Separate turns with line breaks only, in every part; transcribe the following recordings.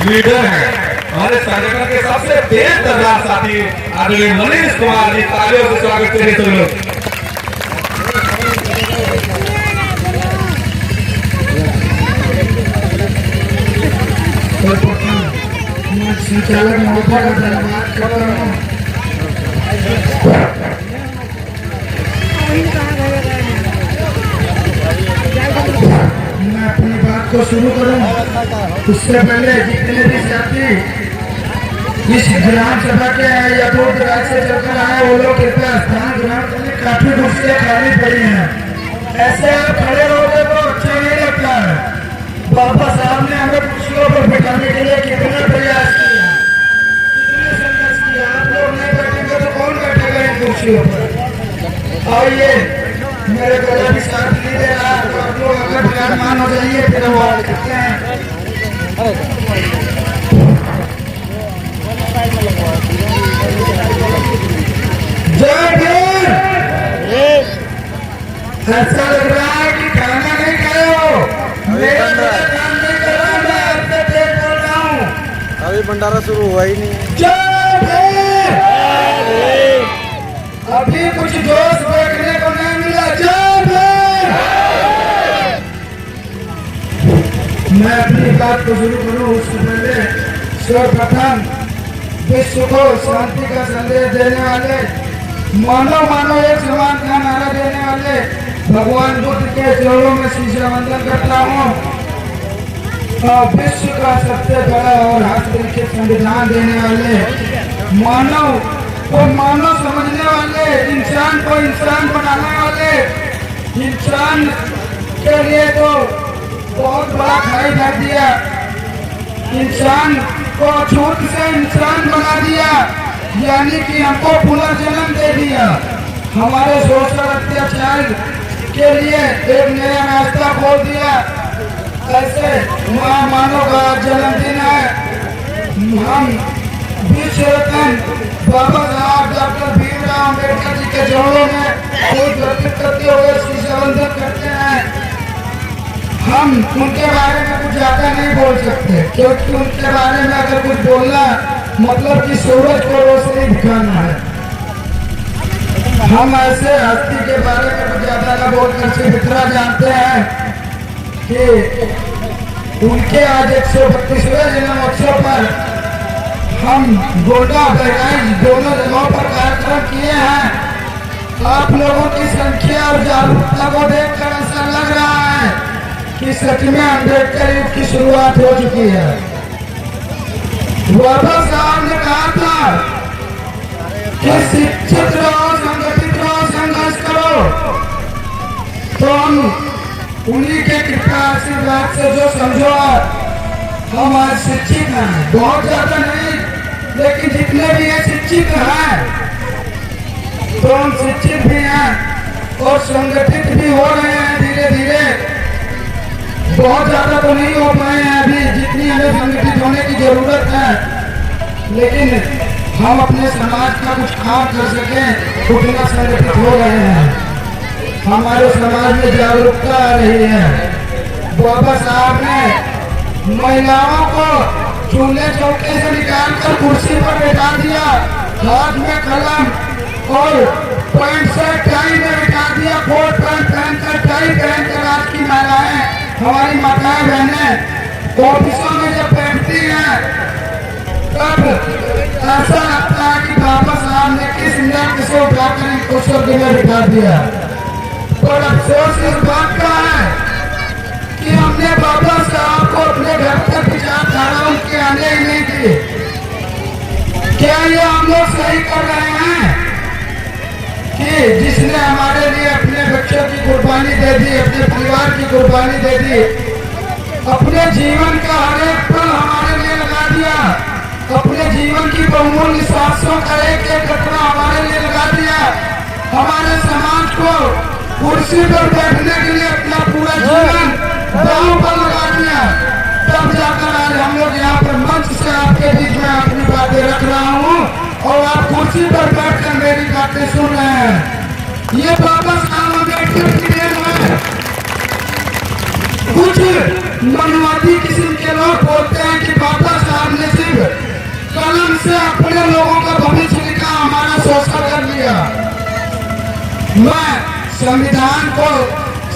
Leader है, हमारे संगठन के सबसे तेज तर्रार साथी आदरणीय मनीष कुमार जी, तालियों से स्वागत करिए सब लोग।
संचालक महोदय का धन्यवाद करता हूँ। मैं अपनी बात को शुरू करूं उससे पहले जितने भी साथी इस ग्राम सभा के हैं या दूर दराज से चलकर आए वो लोग कृपया स्थान ग्रहण करने, काफी कुर्सियां खाली पड़ी हैं। ऐसे आप खड़े रहोगे तो अच्छा नहीं लगता है। बाबा साहब ने हमें कुर्सियों पर बिठाने के लिए कितना प्रयास किया, कितने संघर्ष किया। आप लोग नहीं बैठेंगे तो कौन बैठेगा इन कुर्सियों पर। आइए, मेरे गला भी साथ नहीं दे रहा तो आप लोग अगर विराजमान हो जाइए फिर हम बात करते हैं। जय भीम। ऐसा लग रहा है कि खाना नहीं खाए हो। मेरा काम नहीं कर रहा, मैं आपसे तेज बोल रहा हूँ।
अभी भंडारा शुरू हुआ ही नहीं।
जय भीम। अभी कुछ जोश देखने को नहीं मिला। जय भीम। मैं अपनी बात को शुरू करूं उससे पहले सर्वप्रथम विश्व को शांति का संदेश देने वाले, मानो मानो एक समान का नारा देने वाले भगवान बुद्ध के चरणों में शीश वंदन करता हूँ। विश्व का सबसे बड़ा और हस्तलिखित संविधान देने वाले, मानव को मानव समझने वाले, इंसान को इंसान बनाने वाले, इंसान के लिए तो बहुत बड़ा खाई भर दिया, इंसान को छूट से इंसान बना दिया, यानी कि हमको पुनर्जन्म दे दिया। हमारे शोषण अत्याचार के लिए एक नया रास्ता खोल दिया। ऐसे महामानव का जन्मदिन है। हम विश्व रत्न बाबा साहब डॉक्टर भीमराव अम्बेडकर जी के चरणों में कोई अर्पित करते हुए शीश वंदन करते हैं। हम उनके बारे में कुछ ज्यादा नहीं बोल सकते, क्योंकि उनके बारे में अगर कुछ बोलना मतलब कि सूरज को रोशनी दिखाना है। हम ऐसे हस्ती के बारे में कुछ ज्यादा न बोलकर सिर्फ इतना जानते हैं कि उनके आज 132वें जन्मोत्सव पर हम गोंडा बहराइच दोनों जगहों पर कार्यक्रम किए हैं। आप लोगों की संख्या और जागरूकता को देखकर ऐसा लग रहा है कि सच में अम्बेडकर युग की शुरुआत हो चुकी है। बाबा साहब ने कहा था कि शिक्षित रहो, संगठित रहो, संघर्ष करो। तो हम उन्हीं के कृपा आशीर्वाद से जो समझो हम आज शिक्षित हैं, बहुत ज्यादा नहीं लेकिन जितने भी हैं शिक्षित हैं, तो हम शिक्षित भी हैं और संगठित भी हो रहे हैं धीरे धीरे। बहुत ज्यादा तो नहीं हो पाए हैं अभी जितनी हमें संगठित होने की जरूरत है, लेकिन हम अपने समाज का कुछ काम कर सकें उतना संगठित हो रहे हैं। हमारे समाज में जागरूकता आ रही है। बाबा साहब ने महिलाओं को चूल्हे चौके से निकालकर कुर्सी पर बैठा दिया, हाथ में कलम और पैंट शर्ट टाई में बैठा दिया, कोट पैंट पहनकर टाई पहनकर आज की महिलाएं, हमारी माताएं बहनें ऑफिसों में जब बैठती हैं तब ऐसा लगता है कि बाबा साहब ने किस नृत्य से उठाकर इनको स्वर्ग में बिठा दिया। और अफसोस इस बात का है कि हमने बाबा साहब को अपने घर तक विचारधारा उनके आने ही नहीं दी। क्या ये हम लोग सही कर रहे हैं कि जिसने हमारे लिए अपने बच्चों की कुर्बानी दे दी, अपने परिवार की कुर्बानी दे दी, अपने जीवन का हर एक पल हमारे लिए लगा दिया, अपने जीवन की बहुमूल्य सांसों का एक एक कतरा हमारे लिए लगा दिया, हमारे समाज को कुर्सी पर बैठने के लिए अपना पूरा जीवन दांव पर लगा दिया, तब जाकर आज हम लोग यहाँ पर मंच से आपके बीच में अपनी बातें रख रहा हूँ और आप कुर्सी पर बैठकर मेरी बातें सुन रहे हैं। ये बाबा साहब अम्बेडकर की देन है। कुछ मनवादी किस्म के लोग बोलते हैं कि बाबा साहब आपको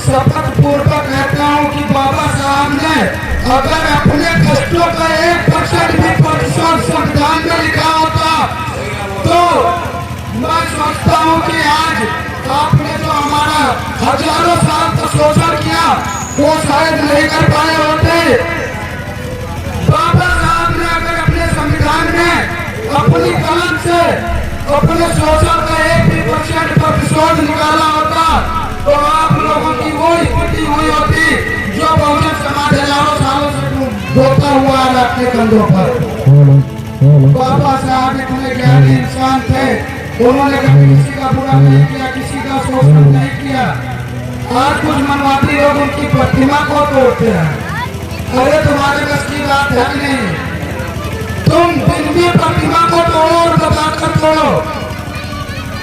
शपथ पूर्वक कहता हूँ कि बाबा साहब ने अगर अपने कष्टों का 1% भी प्रतिशत संविधान में लिखा होता तो मैं सोचता हूँ कि आज आपने जो हमारा हजारों साल का शोषण किया वो शायद नहीं कर पाए होते। बाबा साहब ने अगर अपने संविधान में अपनी कलम से अपने शोषण का 1% प्रतिशत निकाला होता तो आप लोगों की वो स्थिति हुई होती जो बहुजन समाज हजारों सालों से ढोता हुआ है अपने कंधों पर। बाबा साहब इतने ज्ञानी इंसान थे, उन्होंने कभी किसी का बुरा नहीं किया, किसी का शोषण नहीं किया। आज कुछ मनवादी लोग उनकी प्रतिमा को तोड़ते हैं। अरे तुम्हारे बस की बात है नहीं, तुम दिन भी प्रतिमा को तोड़ो और बताकर तोड़ो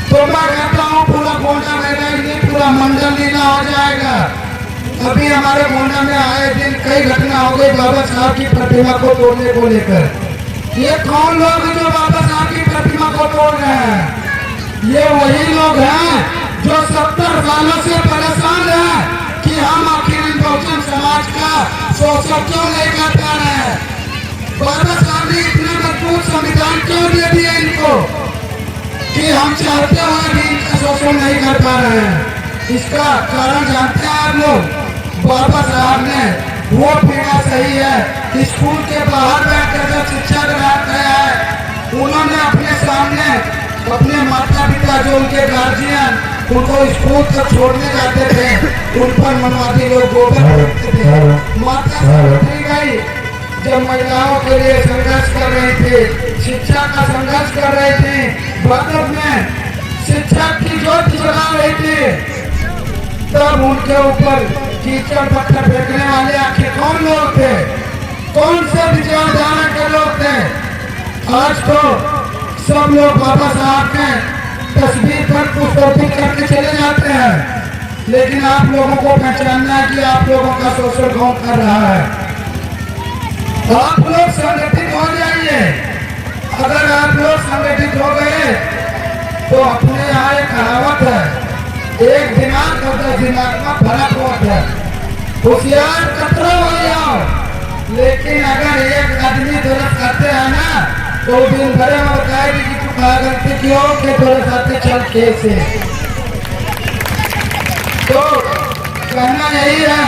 तो मैं कहता हूँ पूरा गोंडा मेला नहीं पूरा मंडल लीला हो जाएगा। अभी हमारे गोंडा में आए दिन कई घटना हो गई बाबा साहब की प्रतिमा को तोड़ने को लेकर। ये कौन लोग हैं जो बाबा साहब की प्रतिमा को तोड़ रहे हैं? ये वही लोग हैं जो 70 सालों से परेशान हैं कि हम आखिर इन बहुजन समाज का शोषण क्यों नहीं कर पा रहे हैं। बाबा साहब ने इतना मजबूत संविधान क्यों दे दिया इनको कि हम चाहते हुए भी इनका शोषण नहीं कर पा रहे हैं। इसका कारण जानते हैं आप लोग? बाबा साहब ने वो पीड़ा सही है स्कूल के बाहर बैठकर जब शिक्षा ग्रहण किया है उन्होंने अपने सामने अपने माता पिता जो उनके गार्जियन उनको स्कूल तक छोड़ने जाते थे उन पर मनवादी लोग गोबर रखते थे। माता सावित्री गई जब महिलाओं के लिए संघर्ष कर रही थी, शिक्षा का संघर्ष कर रही थी, भारत में शिक्षा की ज्योति जला रही थी, तब उनके ऊपर कीचड़ पत्थर फेंकने वाले आखिर कौन लोग थे? कौन से विचारधारा के लोग थे? आज तो सब लोग बाबा साहब के तस्वीर पर पुष्पार्पण करके चले जाते हैं, लेकिन आप लोगों को पहचानना है कि आप लोगों का शोषण कौन कर रहा है। आप लोग संगठित हो जाइए। अगर आप लोग संगठित हो गए तो अपने यहाँ एक कहावत है, एक दिमाग और 10 दिमाग में फर्क होता है। होशियार कतरा हो जाओ, लेकिन अगर एक आदमी गलत करते हैं ना तो दिन भर में बताएगी कि तू कहा गलती क्यों के थोड़े साथ चल कैसे। तो कहना यही है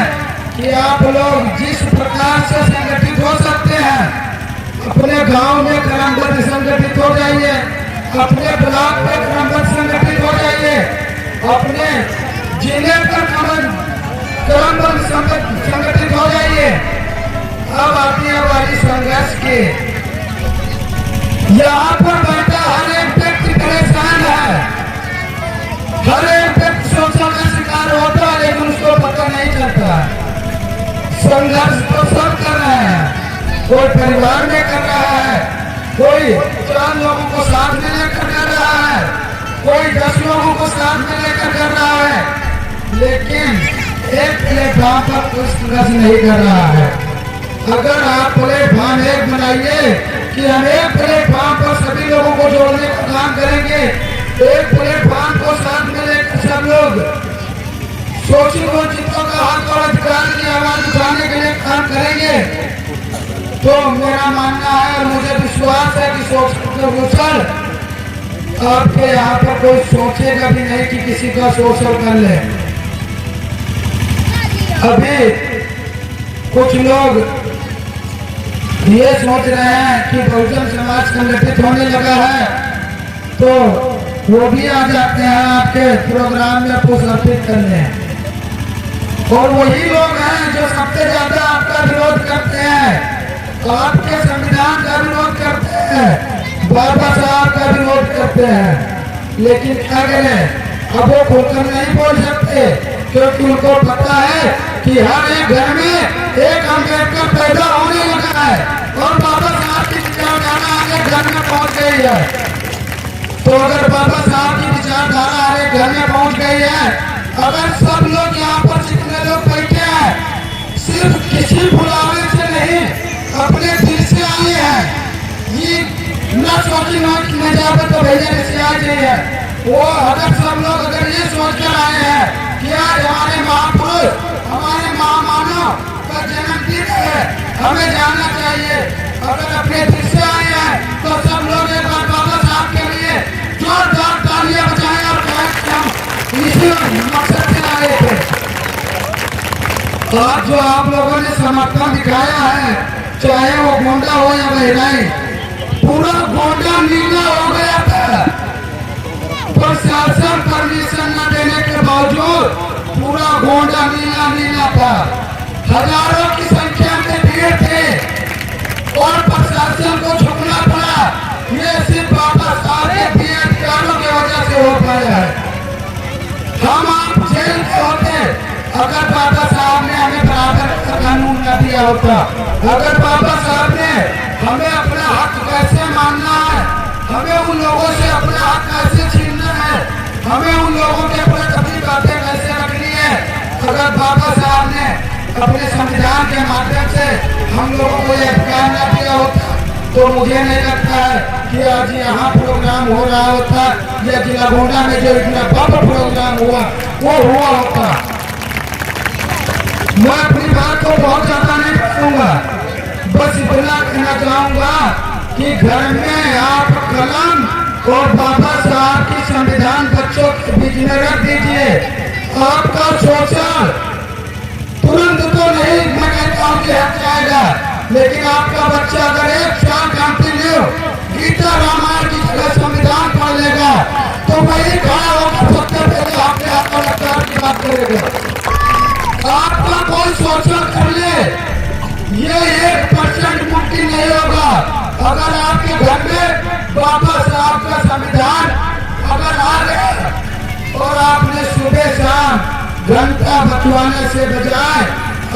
कि आप लोग जिस प्रकार से संगठित हो सकते हैं अपने गांव में क्रमबद्ध संगठित हो जाइए, अपने ब्लॉक में क्रमबद्ध संगठित हो जाइए, अपने जिले पर क्रमबद्ध संगठित हो जाइए। अब आती है वाली संघर्ष की। यहाँ पर बैठा हर एक व्यक्ति परेशान है, हर एक व्यक्ति शोषण का शिकार होता है, लेकिन उसको पता नहीं चलता। संघर्ष तो सब कर रहे हैं, कोई परिवार में कर रहा है, कोई 4 लोगों को साथ में लेकर कर रहा है, कोई 10 लोगों को साथ में लेकर कर रहा है, लेकिन एक प्लेटफॉर्म पर कोई संघर्ष नहीं कर रहा है। अगर आप प्लेटफॉर्म एक बनाइए कि हम एक प्लेटफॉर्म पर सभी लोगों को जोड़ने का काम करेंगे, एक प्लेटफॉर्म को साथ में लेकर सब लोग शोषित वंचितों का हक और अधिकार की आवाज उठाने के लिए काम करेंगे तो मेरा मानना है और मुझे विश्वास है कि शोषण आपके यहाँ पर कोई सोचेगा भी नहीं कि किसी का शोषण कर ले। अभी कुछ लोग ये सोच रहे हैं कि बहुजन समाज संगठित होने लगा है तो वो भी आ जाते हैं आपके प्रोग्राम में पुष्पार्पित करने, और वही लोग हैं जो सबसे ज्यादा आपका विरोध करते हैं, आपके संविधान का विरोध करते हैं, बाबा साहब का विरोध करते हैं। लेकिन क्या करें, अब वो खुलकर नहीं बोल सकते क्योंकि उनको पता है कि हर एक घर में एक अम्बेडकर पैदा होने लगा है और बाबा साहब की विचारधारा हर एक घर में पहुंच गई है। तो अगर बाबा साहब की विचारधारा हर एक घर में पहुंच गई है, अगर सब लोग यहाँ पर जितने लोग बैठे हैं सिर्फ किसी बुलावे से नहीं अपने दिल से आए हैं, ये न सोची न जावे तो भेजने से आ गई है, वो अगर सब लोग अगर ये सोचकर आए हैं कि ये आज हमारे महापुरुष, हमारे महामानव का जन्मदिन है, हमें जानना चाहिए। अगर अपने दिल से आए हैं तो सब लोग एक बार बाबा साहब के लिए जोरदार तालियां बजाएं और कहें कि हम इसी मकसद से आए थे। आज जो आप लोगों ने समर्थन दिखाया है, चाहे वो गोंडा हो या बहराई, पूरा गोंडा नीला हो गया था। प्रशासन परमिशन न देने के बावजूद पूरा गोंडा नीला नीला था। हजारों की संख्या में भीड़ थे और प्रशासन को झुकना पड़ा। ये सिर्फ बाबा साहब के दिए अधिकारों की वजह से हो पाया है। हम आप जेल में होते अगर बाबा साहब ने हमें बराबर का कानून न दिया होता, अगर बाबा साहब ने हमें अपना हक कैसे मानना है, हमें उन लोगों से अपना हक कैसे छीनना है, हमें उन लोगों के प्रति अपनी बातें कैसे रखनी है, अगर बाबा साहब ने अपने संविधान के माध्यम से हम लोगों को यह अधिकार न दिया होता, तो मुझे नहीं लगता है कि आज यहाँ प्रोग्राम हो रहा होता या जिला गोंडा में जो इतना बड़ा प्रोग्राम हुआ वो हुआ होता। मैं अपनी बात को बहुत ज्यादा नहीं करूंगा, बस इतना कहना चाहूंगा कि घर में आप कलम और बाबा साहब की संविधान बच्चों के बीच में रख दीजिए। आपका शोषण तुरंत तो नहीं मैं कहता हूँ कि हट जाएगा, लेकिन आपका बच्चा अगर एक साल कंटिन्यू गीता रामायण की जगह संविधान पढ़ लेगा तो वही खड़ा होकर सबसे पहले आपके हाथ पर अधिकार की बात करेगा। आपका कोई शोषण कर ले, ये 1% मुमकिन नहीं होगा। अगर आपके घर में बाबा साहब का संविधान अगर आ गया और आपने सुबह शाम घंटा बचवाने से बजाय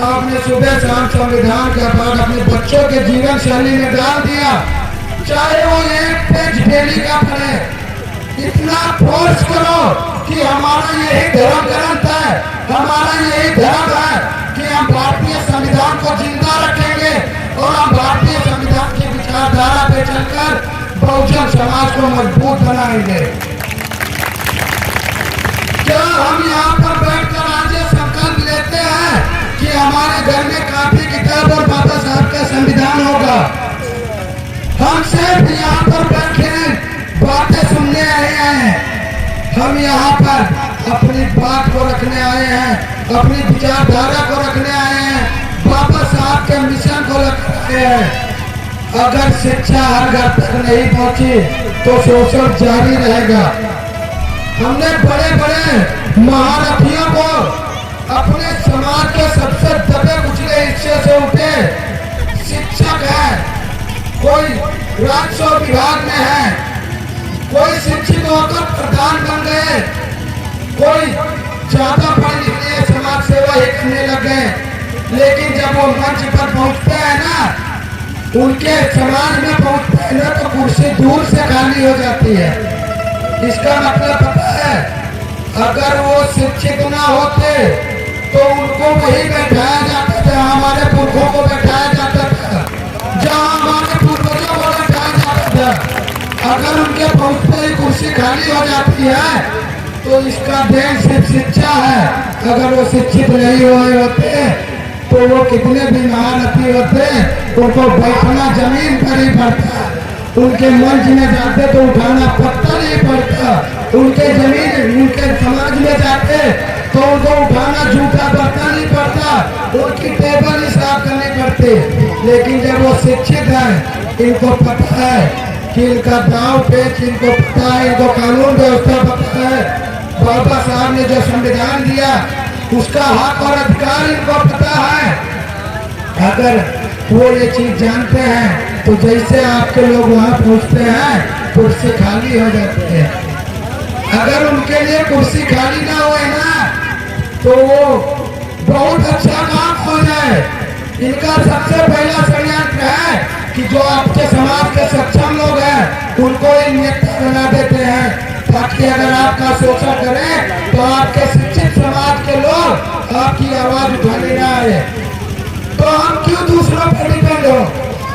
आपने सुबह शाम संविधान का पाठ अपने बच्चों के जीवन शैली में डाल दिया, चाहे वो 1 पेज डेली का पढ़े, इतना फोर्स करो कि हमारा यही धर्म ग्रंथ है, हमारा यही धर्म है कि हम भारतीय संविधान को जिंदा रखेंगे और हम भारतीय संविधान की विचारधारा पे चलकर बहुजन समाज को मजबूत बनाएंगे। क्या हम यहाँ पर बैठकर आज ये संकल्प लेते हैं कि हमारे घर में कापी किताब और बाबा साहब का संविधान होगा? हम सिर्फ यहाँ पर बैठे बातें सुनने आए हैं, हम यहाँ पर अपनी बात को रखने आए हैं, अपनी विचारधारा को रखने आए हैं, बाबा साहब के मिशन को रखने आए हैं। अगर शिक्षा हर घर तक नहीं पहुंची तो शोषण जारी रहेगा। हमने बड़े बड़े महारथियों को अपने समाज के सबसे दबे कुचले हिस्से से उठे शिक्षक है, कोई राजस्व विभाग में है, कोई शिक्षित होकर प्रधान बन गए, कोई ज्यादा पढ़ लिख लिए समाज सेवा ही करने लगे, लेकिन जब वो मंच पर पहुंचते हैं ना, उनके समाज में पहुंचते हैं ना, तो कुर्सी दूर से खाली हो जाती है। इसका मतलब पता है, अगर वो शिक्षित ना होते तो उनको वही बैठाया जाता था, हमारे पुरखों को बैठाया जाता था, जहाँ हमारे पूर्वजों को बैठाया जाता था। अगर उनके पहुंचते ही कुर्सी खाली हो जाती है तो इसका देन सिर्फ शिक्षा है। अगर वो शिक्षित नहीं हुए होते तो वो कितने भी महारथी होते, उनको बैठना जमीन पर ही पड़ता, उनके मंच में जाते तो उठाना पत्थर नहीं पड़ता, उनके जमीन उनके समाज में जाते तो उनको उठाना जूठा बर्तन नहीं पड़ता, उनकी टेबल ही साफ करनी पड़ती। लेकिन जब वो शिक्षित है, इनको पता है कि इनका दाव पेच इनको पता है, इनको कानून व्यवस्था पता है, बाबा साहब ने जो संविधान दिया उसका हक और अधिकार इनको पता है। अगर वो ये चीज जानते हैं तो जैसे आपके लोग वहाँ पहुँचते हैं कुर्सी खाली हो जाती है। अगर उनके लिए कुर्सी खाली ना हुए ना तो वो बहुत अच्छा काम हो जाए। इनका सबसे पहला षड्यंत्र है कि जो आपके समाज के सक्षम लोग हैं उनको इन नेता बना देते हैं, ताकि अगर आपका शोषण करें तो आपके शिक्षित समाज के लोग आपकी आवाज उठाने ना आए। तो हम क्यों दूसरों पर डिपेंड हो?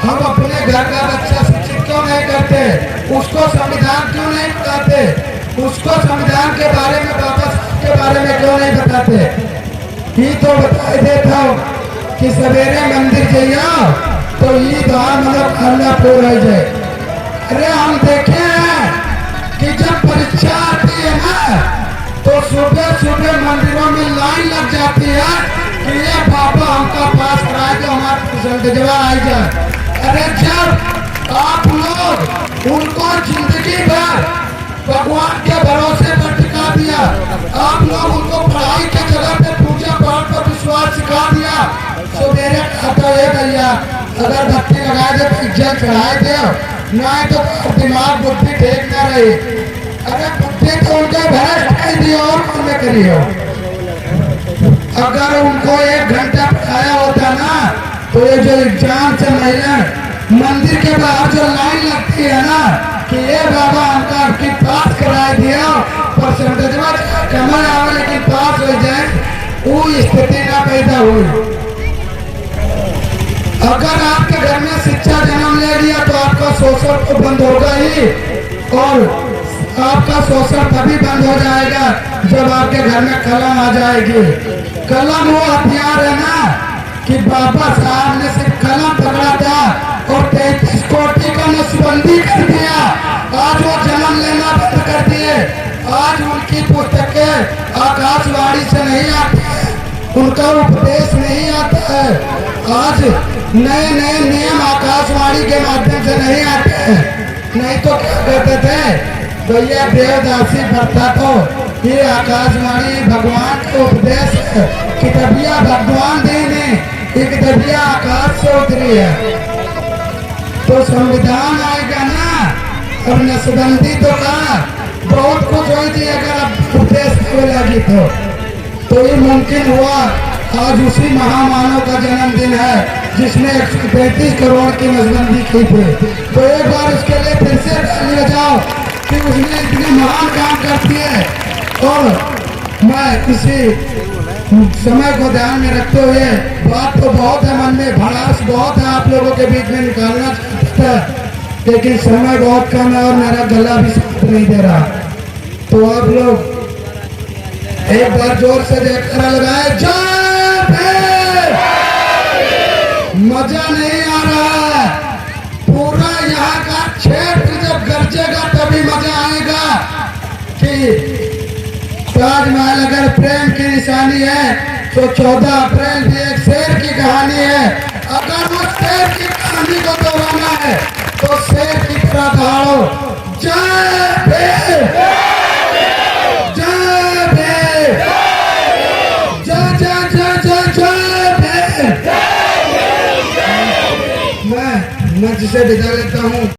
हम अपने घर का बच्चा शिक्षित क्यों नहीं करते? उसको संविधान क्यों नहीं बताते? उसको संविधान के बारे में बाबा साहब के इसके बारे में क्यों नहीं बताते? ये तो बता देता हूँ कि सवेरे मंदिर जाइए तो ईद मतलब अल्लाह पूरा हो जाए। अरे हम देखे हैं कि जब परीक्षा आती है ना तो सुबह सुबह मंदिरों में लाइन लग जाती है कि ये पापा हमका पास कराए तो हमारे जवाब आ जाए। अरे जब आप लोग उनको जिंदगी भर भगवान के भरोसे पर टिका दिया, आप लोग उनको पढ़ाई के जगह पे पूजा पाठ पर विश्वास सिखा दिया, सवेरे खाता है भैया अगर बत्ती लगा दे तो जल चढ़ाए दे, नहीं तो दिमाग बुद्धि ठीक न रही। अरे बुद्धि तो उनका भ्रष्ट कर दिया और कौन करियो। अगर उनको 1 घंटा पढ़ाया होता ना तो ये जो एग्जाम से महिला मंदिर के बाहर जो लाइन लगती है ना कि ये बाबा हमका आपकी पास करा दिया, परसेंटेज कमर आवे लेकिन पास हो जाए, वो स्थिति ना पैदा हुई। अगर आपके घर में शिक्षा जन्म ले लिया तो आपका शोषण तो बंद होगा ही, और आपका शोषण तभी बंद हो जाएगा जब आपके घर में कलम आ जाएगी। कलम वो हथियार है ना कि बाबा साहब ने सिर्फ कलम पकड़ा था और 33 कोटी का नसबंदी कर दिया, आज वो जन्म लेना बंद कर दिए। आज उनकी पुस्तकें आकाशवाणी से नहीं आती है, उनका उपदेश नहीं आता है। आज नए नए नियम आकाशवाणी के माध्यम से नहीं आते हैं। नहीं तो क्या कहते थे भैया देवदासी प्रथा तो ये आकाशवाणी भगवान का उपदेश है, किताबिया भगवान देने एक किताबिया आकाश से उतरी है। तो संविधान आएगा ना और नसबंदी तो का बहुत कुछ हो थी अगर उपदेश लगी तो ये मुमकिन हुआ। आज उसी महामानव का जन्मदिन है जिसने 135 करोड़ की नसबंदी की थी, तो एक बार उसके लिए फिर से ताली बजाओ कि उसने इतने महान काम करती है। और मैं इसी समय को ध्यान में रखते हुए बात तो बहुत है मन में, भड़ास बहुत है आप लोगों के बीच में निकालना चाहता है, लेकिन समय बहुत कम है और मेरा गला भी साथ नहीं दे रहा। तो आप लोग एक बार जोर से जयकारा लगाए, जय भीम। मजा नहीं आ रहा है, पूरा यहाँ का क्षेत्र जब गरजेगा तभी मजा आएगा कि ताजमहल अगर प्रेम की निशानी है तो 14 अप्रैल भी एक शेर की कहानी है। अगर वो शेर की कहानी को दोहराना है तो शेर की तरह दहाड़ो, जय भीम, जय भीम, जय जय जय जय जय भीम। मैं मंच से विदा लेता हूँ।